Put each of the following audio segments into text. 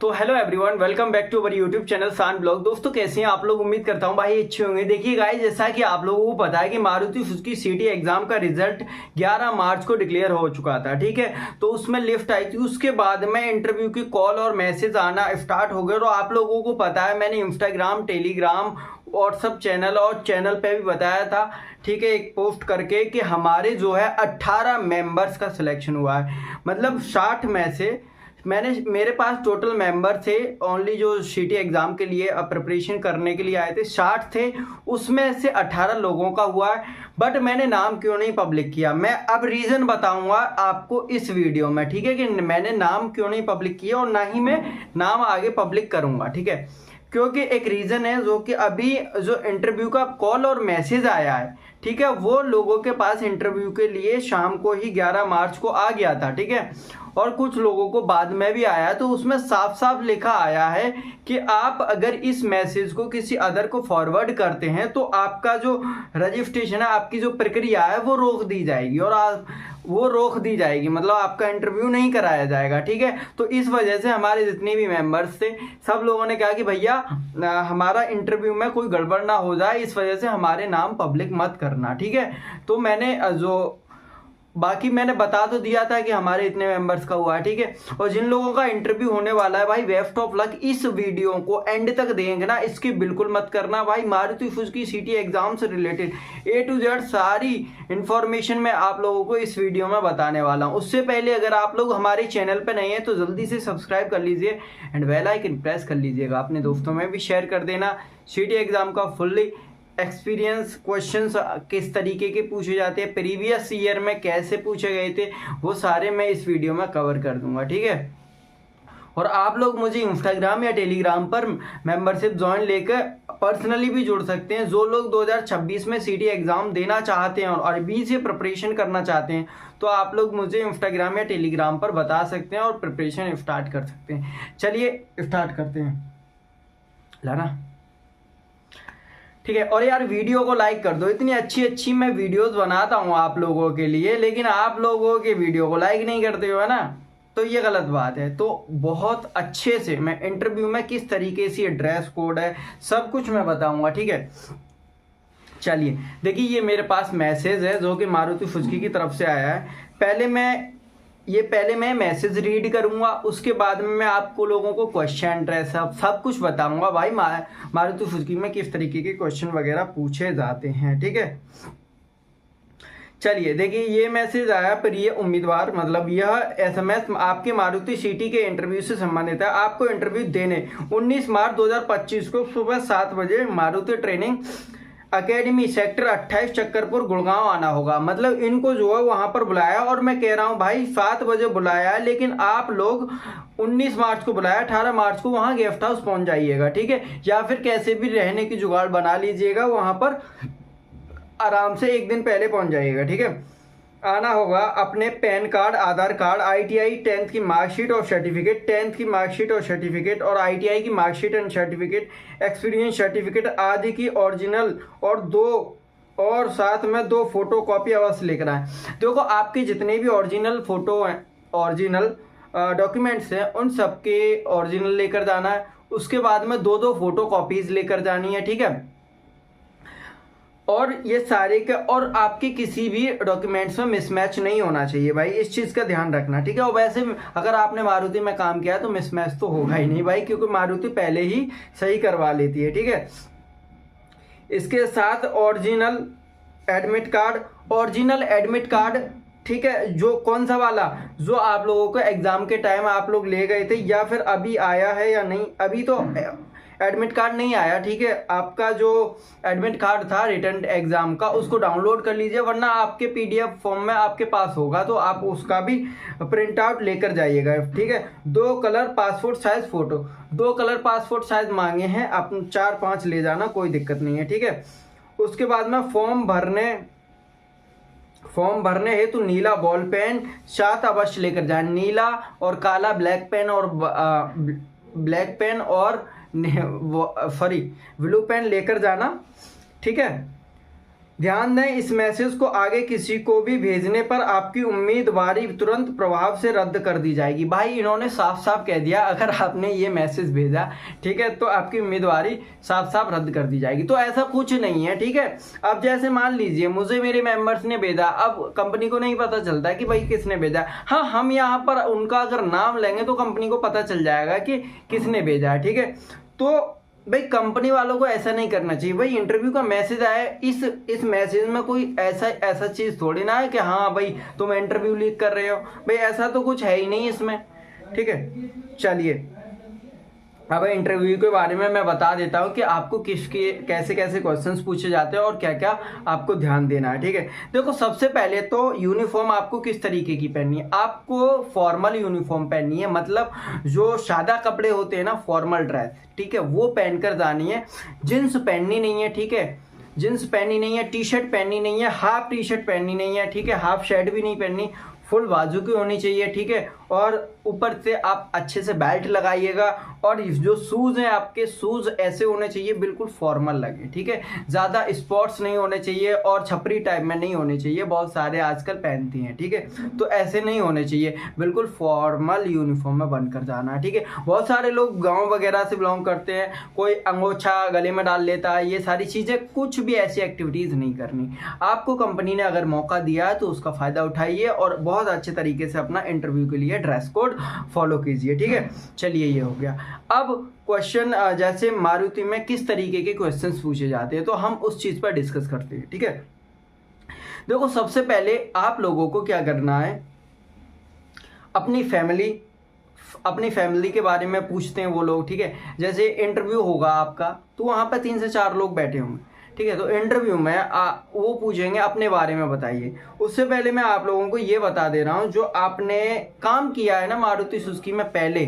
तो hello everyone, welcome back to our YouTube channel सान blog. दोस्तों कैसे हैं आप लोग? उम्मीद करता हूं भाई अच्छे होंगे। देखिए गाइस, जैसा कि आप लोगों को पता है कि मारुति सुजुकी सिटी एग्जाम का रिजल्ट 11 मार्च को डिक्लेयर हो चुका था, ठीक है। तो उसमें लिफ्ट आई थी, उसके बाद में इंटरव्यू की कॉल और मैसेज आना स्टार्ट हो गए। और आप लोगों को पता है, मैंने इंस्टाग्राम, टेलीग्राम, व्हाट्सअप चैनल और चैनल पे भी बताया था, ठीक है, एक पोस्ट करके कि हमारे जो है 18 मेंबर्स का सिलेक्शन हुआ है। मतलब 60 में से मेरे पास टोटल मेंबर थे ओनली जो सिटी एग्ज़ाम के लिए प्रिपरेशन करने के लिए आए थे, 60 थे। उसमें से 18 लोगों का हुआ है। बट मैंने नाम क्यों नहीं पब्लिक किया, मैं अब रीज़न बताऊंगा आपको इस वीडियो में, ठीक है, कि मैंने नाम क्यों नहीं पब्लिक किया और ना ही मैं नाम आगे पब्लिक करूंगा, ठीक है। क्योंकि एक रीज़न है जो कि अभी जो इंटरव्यू का कॉल और मैसेज आया है, ठीक है, वो लोगों के पास इंटरव्यू के लिए शाम को ही 11 मार्च को आ गया था, ठीक है। और कुछ लोगों को बाद में भी आया है। तो उसमें साफ साफ लिखा आया है कि आप अगर इस मैसेज को किसी अदर को फॉरवर्ड करते हैं तो आपका जो रजिस्ट्रेशन है, आपकी जो प्रक्रिया है वो रोक दी जाएगी। और वो रोक दी जाएगी, मतलब आपका इंटरव्यू नहीं कराया जाएगा, ठीक है। तो इस वजह से हमारे जितने भी मेंबर्स थे, सब लोगों ने कहा कि भैया हमारा इंटरव्यू में कोई गड़बड़ ना हो जाए, इस वजह से हमारे नाम पब्लिक मत करना, ठीक है। तो मैंने बाकी मैंने बता तो दिया था कि हमारे इतने मेंबर्स का हुआ है, ठीक है। और जिन लोगों का इंटरव्यू होने वाला है भाई, बेस्ट ऑफ लक। इस वीडियो को एंड तक देखना, इसकी बिल्कुल मत करना भाई। मारुति सुजुकी सिटी एग्जाम से रिलेटेड A to Z सारी इंफॉर्मेशन मैं आप लोगों को इस वीडियो में बताने वाला हूं। उससे पहले अगर आप लोग हमारे चैनल पर नए हैं तो जल्दी से सब्सक्राइब कर लीजिए एंड बेल आइकन प्रेस कर लीजिएगा। अपने दोस्तों में भी शेयर कर देना। सिटी एग्जाम का फुल्ली एक्सपीरियंस क्वेश्चंस किस तरीके के पूछे जाते हैं, प्रीवियस ईयर में कैसे पूछे गए थे, वो सारे मैं इस वीडियो में कवर कर दूंगा, ठीक है। और आप लोग मुझे इंस्टाग्राम या टेलीग्राम पर मेंबरशिप ज्वाइन लेकर पर्सनली भी जुड़ सकते हैं। जो लोग 2026 में सिटी एग्ज़ाम देना चाहते हैं और अभी से प्रिपरेशन करना चाहते हैं, तो आप लोग मुझे इंस्टाग्राम या टेलीग्राम पर बता सकते हैं और प्रिपरेशन स्टार्ट कर सकते हैं। चलिए स्टार्ट करते हैं, लाना, ठीक है। और यार वीडियो को लाइक कर दो। इतनी अच्छी अच्छी मैं वीडियोस बनाता हूँ आप लोगों के लिए, लेकिन आप लोगों के वीडियो को लाइक नहीं करते हो, है ना। तो ये गलत बात है। तो बहुत अच्छे से मैं इंटरव्यू में किस तरीके से ड्रेस कोड है सब कुछ मैं बताऊंगा, ठीक है। चलिए देखिए, ये मेरे पास मैसेज है जो कि मारुति सुजुकी की तरफ से आया है। पहले मैं मैसेज रीड करूंगा, उसके बाद में मैं आपको लोगों को क्वेश्चन ड्रेस सब कुछ बताऊंगा भाई मारुति सुजुकी में किस तरीके के क्वेश्चन वगैरह पूछे जाते हैं, ठीक है। चलिए देखिए, ये मैसेज आया पर ये उम्मीदवार, मतलब यह SMS आपके मारुति सिटी के इंटरव्यू से संबंधित है। आपको इंटरव्यू देने 19 मार्च 2025 को सुबह 7 बजे Maruti training academy sector 28 Chakkarpur Gurgaon आना होगा। मतलब इनको जो है वहां पर बुलाया, और मैं कह रहा हूं भाई 7 बजे बुलाया है, लेकिन आप लोग 19 मार्च को बुलाया, 18 मार्च को वहां गेस्ट हाउस पहुंच जाइएगा, ठीक है। या फिर कैसे भी रहने की जुगाड़ बना लीजिएगा, वहां पर आराम से एक दिन पहले पहुंच जाइएगा, ठीक है। आना होगा अपने पैन कार्ड, आधार कार्ड, ITI 10th की मार्कशीट और सर्टिफिकेट, 10th की मार्कशीट और सर्टिफिकेट, और ITI की marksheet and certificate, experience certificate आदि की ओरिजिनल, और साथ में 2 फोटो कॉपी अवश्य लेकर आए। देखो, आपके जितने भी ओरिजिनल फोटो हैं, ओरिजिनल डॉक्यूमेंट्स हैं, उन सबके ओरिजिनल लेकर जाना है। उसके बाद में 2 फोटो कॉपीज लेकर जानी है, ठीक है। और ये सारे के, और आपके किसी भी डॉक्यूमेंट्स में मिसमैच नहीं होना चाहिए भाई, इस चीज़ का ध्यान रखना, ठीक है। और वैसे अगर आपने मारुति में काम किया तो मिसमैच तो होगा ही नहीं भाई, क्योंकि मारुति पहले ही सही करवा लेती है, ठीक है। इसके साथ ओरिजिनल एडमिट कार्ड, ठीक है, जो कौन सा वाला, जो आप लोगों को एग्जाम के टाइम आप लोग ले गए थे, या फिर अभी आया है या नहीं। अभी तो एडमिट कार्ड नहीं आया, ठीक है। आपका जो एडमिट कार्ड था रिटर्न एग्जाम का, उसको डाउनलोड कर लीजिए, वरना आपके PDF फॉर्म में आपके पास होगा, तो आप उसका भी प्रिंट आउट लेकर जाइएगा, ठीक है। 2 colour passport size photo, 2 colour passport size मांगे हैं, आप 4-5 ले जाना, कोई दिक्कत नहीं है, ठीक है। उसके बाद में फॉर्म भरने हेतु नीला बॉल पेन साथ अवश्य लेकर जाए। नीला और काला ब्लैक पेन और ब्लू पेन लेकर जाना, ठीक है। ध्यान दें, इस मैसेज को आगे किसी को भी भेजने पर आपकी उम्मीदवारी तुरंत प्रभाव से रद्द कर दी जाएगी। भाई इन्होंने साफ साफ कह दिया, अगर आपने ये मैसेज भेजा, ठीक है, तो आपकी उम्मीदवारी साफ साफ रद्द कर दी जाएगी। तो ऐसा कुछ नहीं है, ठीक है। अब जैसे मान लीजिए मुझे मेरे मेंबर्स ने भेजा, अब कंपनी को नहीं पता चलता कि भाई किसने भेजा। हाँ, हम यहाँ पर उनका अगर नाम लेंगे तो कंपनी को पता चल जाएगा कि किसने भेजा है, ठीक है। तो भाई कंपनी वालों को ऐसा नहीं करना चाहिए। भाई इंटरव्यू का मैसेज आया, इस मैसेज में कोई ऐसा चीज थोड़ी ना है कि हाँ भाई तुम इंटरव्यू लीक कर रहे हो। भाई ऐसा तो कुछ है ही नहीं इसमें, ठीक है। चलिए अब इंटरव्यू के बारे में मैं बता देता हूँ कि आपको किसके कैसे कैसे क्वेश्चंस पूछे जाते हैं और क्या क्या आपको ध्यान देना है, ठीक है। देखो, सबसे पहले तो यूनिफॉर्म आपको किस तरीके की पहननी है। आपको फॉर्मल यूनिफॉर्म पहननी है, मतलब जो सादा कपड़े होते हैं ना, फॉर्मल ड्रेस, ठीक है, वो पहनकर जानी है। जींस पहननी नहीं है, ठीक है, जींस पहननी नहीं है, टी शर्ट पहननी नहीं है, हाफ टी शर्ट पहननी नहीं है, ठीक है, हाफ शर्ट भी नहीं पहननी, फुल बाजू की होनी चाहिए, ठीक है। और ऊपर से आप अच्छे से बेल्ट लगाइएगा, और जो शूज़ हैं आपके, शूज़ ऐसे होने चाहिए बिल्कुल फॉर्मल लगे, ठीक है। ज़्यादा स्पोर्ट्स नहीं होने चाहिए और छपरी टाइप में नहीं होने चाहिए, बहुत सारे आजकल पहनती हैं, ठीक है। तो ऐसे नहीं होने चाहिए, बिल्कुल फॉर्मल यूनिफॉर्म में बनकर जाना है, ठीक है। बहुत सारे लोग गाँव वगैरह से बिलोंग करते हैं, कोई अंगोछा गले में डाल लेता है, ये सारी चीज़ें, कुछ भी ऐसी एक्टिविटीज़ नहीं करनी। आपको कंपनी ने अगर मौका दिया है तो उसका फ़ायदा उठाइए और बहुत अच्छे तरीके से अपना इंटरव्यू के लिए ड्रेस कोड फॉलो कीजिए, ठीक है। चलिए, ये हो गया। अब क्वेश्चन, जैसे मारुति में किस तरीके के क्वेश्चंस पूछे जाते हैं, तो हम उस चीज पर डिस्कस करते हैं, ठीक है। देखो, सबसे पहले आप लोगों को क्या करना है, अपनी फैमिली के बारे में पूछते हैं वो लोग, ठीक है। जैसे इंटरव्यू होगा आपका, तो वहां पर 3 से 4 लोग बैठे होंगे, ठीक है। तो इंटरव्यू में वो पूछेंगे अपने बारे में बताइए। उससे पहले मैं आप लोगों को ये बता दे रहा हूँ, जो आपने काम किया है ना मारुति सुजुकी में पहले,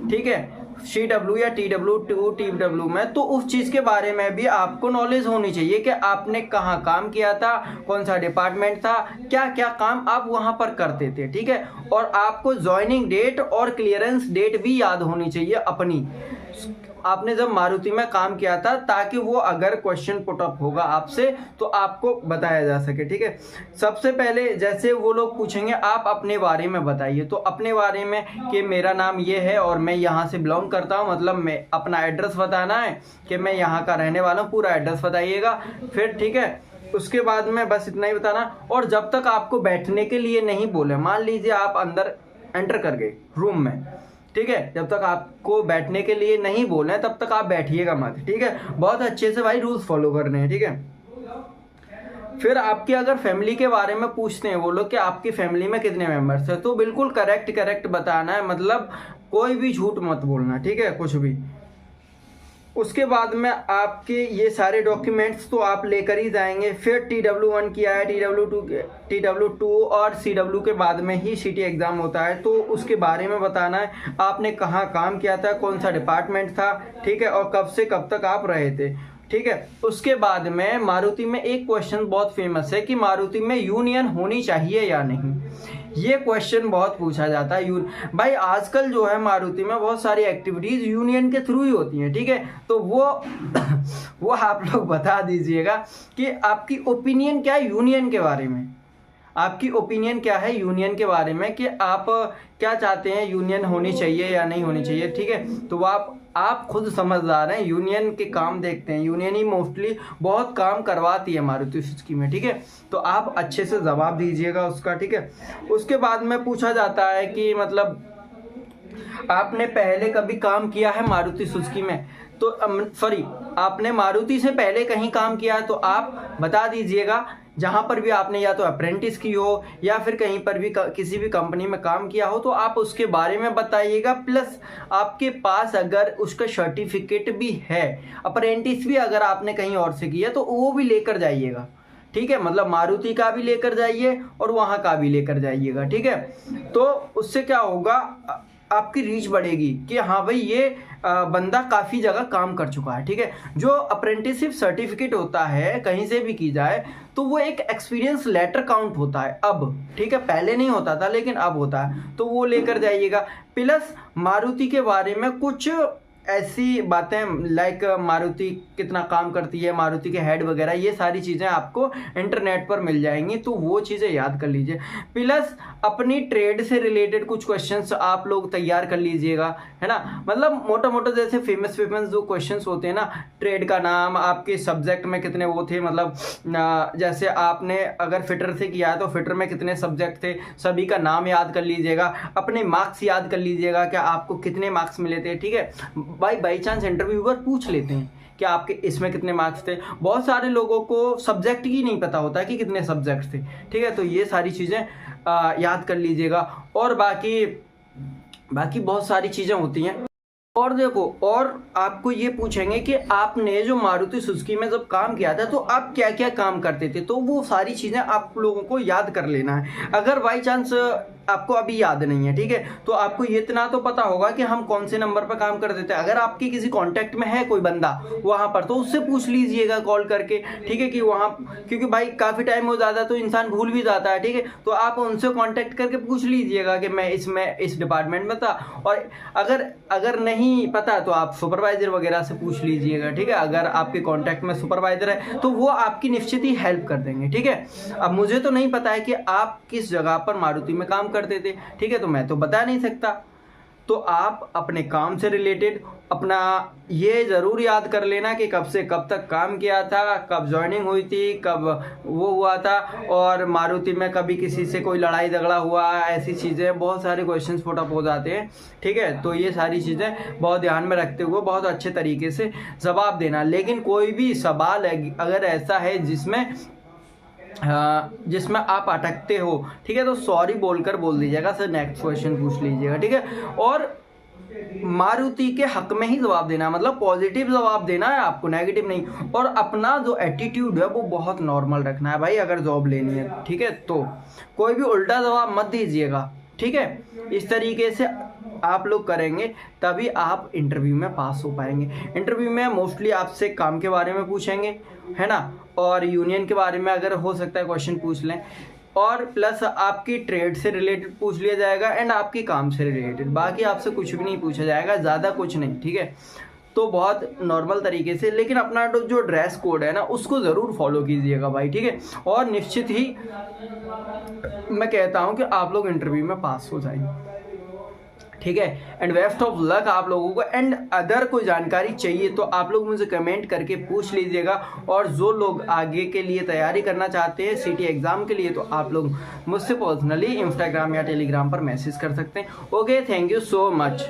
ठीक है, CW या TW2 TW में, तो उस चीज़ के बारे में भी आपको नॉलेज होनी चाहिए कि आपने कहाँ काम किया था, कौन सा डिपार्टमेंट था, क्या क्या काम आप वहाँ पर करते थे, ठीक है। और आपको ज्वाइनिंग डेट और क्लियरेंस डेट भी याद होनी चाहिए अपनी, आपने जब मारुति में काम किया था, ताकि वो अगर क्वेश्चन पुट अप होगा आपसे तो आपको बताया जा सके, ठीक है। सबसे पहले जैसे वो लोग पूछेंगे आप अपने बारे में बताइए, तो अपने बारे में कि मेरा नाम ये है और मैं यहाँ से बिलोंग करता हूँ, मतलब मैं अपना एड्रेस बताना है कि मैं यहाँ का रहने वाला हूँ, पूरा एड्रेस बताइएगा फिर, ठीक है। उसके बाद में बस इतना ही बताना। और जब तक आपको बैठने के लिए नहीं बोले, मान लीजिए आप अंदर एंटर कर गए रूम में, ठीक है, जब तक आपको बैठने के लिए नहीं बोले तब तक आप बैठिएगा मत, ठीक है। बहुत अच्छे से भाई रूल्स फॉलो करने हैं, ठीक है। फिर आपकी अगर फैमिली के बारे में पूछते हैं वो लोग कि आपकी फैमिली में कितने मेंबर्स हैं, तो बिल्कुल करेक्ट बताना है, मतलब कोई भी झूठ मत बोलना, ठीक है, कुछ भी। उसके बाद में आपके ये सारे डॉक्यूमेंट्स तो आप लेकर ही जाएंगे। फिर TW1 किया है, TW2 और CW के बाद में ही CT एग्ज़ाम होता है, तो उसके बारे में बताना है, आपने कहाँ काम किया था, कौन सा डिपार्टमेंट था, ठीक है, और कब से कब तक आप रहे थे, ठीक है। उसके बाद में मारुति में एक क्वेश्चन बहुत फेमस है कि मारुति में यूनियन होनी चाहिए या नहीं। ये क्वेश्चन बहुत पूछा जाता है। भाई आजकल जो है मारुति में बहुत सारी एक्टिविटीज़ यूनियन के थ्रू ही होती हैं, ठीक है। तो वो आप लोग बता दीजिएगा कि आपकी ओपिनियन क्या है यूनियन के बारे में, आपकी ओपिनियन क्या है यूनियन के बारे में, कि आप क्या चाहते हैं, यूनियन होनी चाहिए या नहीं होनी चाहिए, ठीक है। तो आप खुद समझदार हैं, यूनियन के काम देखते हैं, यूनियन ही मोस्टली बहुत काम करवाती है मारुति सुजुकी में, ठीक है। तो आप अच्छे से जवाब दीजिएगा उसका, ठीक है। उसके बाद में पूछा जाता है कि मतलब आपने पहले कभी काम किया है मारुति सुजुकी में, तो आपने मारुति से पहले कहीं काम किया है तो आप बता दीजिएगा। जहाँ पर भी आपने या तो अप्रेंटिस की हो या फिर कहीं पर भी किसी भी कंपनी में काम किया हो, तो आप उसके बारे में बताइएगा। प्लस आपके पास अगर उसका सर्टिफिकेट भी है, अप्रेंटिस भी अगर आपने कहीं और से किया तो वो भी लेकर जाइएगा, ठीक है। मतलब मारुति का भी लेकर जाइए और वहाँ का भी लेकर जाइएगा, ठीक है। तो उससे क्या होगा, आपकी रीच बढ़ेगी कि हाँ भाई ये बंदा काफ़ी जगह काम कर चुका है, ठीक है। जो अप्रेंटिसशिप सर्टिफिकेट होता है कहीं से भी की जाए तो वो एक एक्सपीरियंस लेटर काउंट होता है अब, ठीक है। पहले नहीं होता था लेकिन अब होता है, तो वो लेकर जाइएगा। प्लस मारुति के बारे में कुछ ऐसी बातें लाइक मारुति कितना काम करती है, मारुति के हेड वगैरह, ये सारी चीज़ें आपको इंटरनेट पर मिल जाएंगी, तो वो चीज़ें याद कर लीजिए। प्लस अपनी ट्रेड से रिलेटेड कुछ क्वेश्चंस आप लोग तैयार कर लीजिएगा, है ना। मतलब मोटा मोटा जैसे फेमस जो क्वेश्चंस होते हैं ना, ट्रेड का नाम, आपके सब्जेक्ट में कितने वो थे, मतलब जैसे आपने अगर फिटर से किया है तो फिटर में कितने सब्जेक्ट थे, सभी का नाम याद कर लीजिएगा। अपने मार्क्स याद कर लीजिएगा कि आपको कितने मार्क्स मिले थे, ठीक है। बाई चांस इंटरव्यूअर पूछ लेते हैं कि आपके इसमें कितने मार्क्स थे। बहुत सारे लोगों को सब्जेक्ट ही नहीं पता होता कि कितने सब्जेक्ट थे, ठीक है। तो ये सारी चीज़ें याद कर लीजिएगा। और बाकी बहुत सारी चीज़ें होती हैं। और देखो, और आपको ये पूछेंगे कि आपने जो मारुति सुजुकी में जब काम किया था तो आप क्या क्या काम करते थे, तो वो सारी चीज़ें आप लोगों को याद कर लेना है। अगर बाई चांस आपको अभी याद नहीं है, ठीक है, तो आपको ये इतना तो पता होगा कि हम कौन से नंबर पर काम करते थे। अगर आपके किसी कांटेक्ट में है कोई बंदा वहाँ पर, तो उससे पूछ लीजिएगा कॉल करके, ठीक है, कि वहाँ, क्योंकि भाई काफ़ी टाइम हो जाता है तो इंसान भूल भी जाता है, ठीक है। तो आप उनसे कांटेक्ट करके पूछ लीजिएगा कि मैं इस डिपार्टमेंट में था। और अगर नहीं पता तो आप सुपरवाइजर वगैरह से पूछ लीजिएगा, ठीक है। अगर आपके कॉन्टैक्ट में सुपरवाइजर है तो वो आपकी निश्चित ही हेल्प कर देंगे, ठीक है। अब मुझे तो नहीं पता है कि आप किस जगह पर मारुति में काम करते थे, ठीक है, तो मैं तो बता नहीं सकता। तो आप अपने काम से रिलेटेड अपना ये ज़रूर याद कर लेना कि कब से कब तक काम किया था, कब ज्वाइनिंग हुई थी, कब वो हुआ था, और मारुति में कभी किसी से कोई लड़ाई झगड़ा हुआ, ऐसी चीज़ें बहुत सारे क्वेश्चंस पुटअप हो जाते हैं, ठीक है। तो ये सारी चीज़ें बहुत ध्यान में रखते हुए बहुत अच्छे तरीके से जवाब देना। लेकिन कोई भी सवाल अगर ऐसा है जिसमें आप अटकते हो, ठीक है, तो सॉरी बोलकर बोल दीजिएगा, सर नेक्स्ट क्वेश्चन पूछ लीजिएगा, ठीक है। और मारुति के हक में ही जवाब देना है, मतलब पॉजिटिव जवाब देना है आपको, नेगेटिव नहीं। और अपना जो एटीट्यूड है वो बहुत नॉर्मल रखना है भाई, अगर जॉब लेनी है, ठीक है। तो कोई भी उल्टा जवाब मत दीजिएगा, ठीक है। इस तरीके से आप लोग करेंगे तभी आप इंटरव्यू में पास हो पाएंगे। इंटरव्यू में मोस्टली आपसे काम के बारे में पूछेंगे, है ना, और यूनियन के बारे में अगर हो सकता है क्वेश्चन पूछ लें, और प्लस आपकी ट्रेड से रिलेटेड पूछ लिया जाएगा एंड आपके काम से रिलेटेड। बाकी आपसे कुछ भी नहीं पूछा जाएगा, ज़्यादा कुछ नहीं, ठीक है। तो बहुत नॉर्मल तरीके से, लेकिन अपना जो ड्रेस कोड है ना उसको ज़रूर फॉलो कीजिएगा भाई, ठीक है। और निश्चित ही मैं कहता हूँ कि आप लोग इंटरव्यू में पास हो जाएंगे, ठीक है। एंड बेस्ट ऑफ लक आप लोगों को। एंड अगर कोई जानकारी चाहिए तो आप लोग मुझे कमेंट करके पूछ लीजिएगा। और जो लोग आगे के लिए तैयारी करना चाहते हैं सिटी एग्ज़ाम के लिए, तो आप लोग मुझसे पर्सनली इंस्टाग्राम या टेलीग्राम पर मैसेज कर सकते हैं। Okay, thank you so much.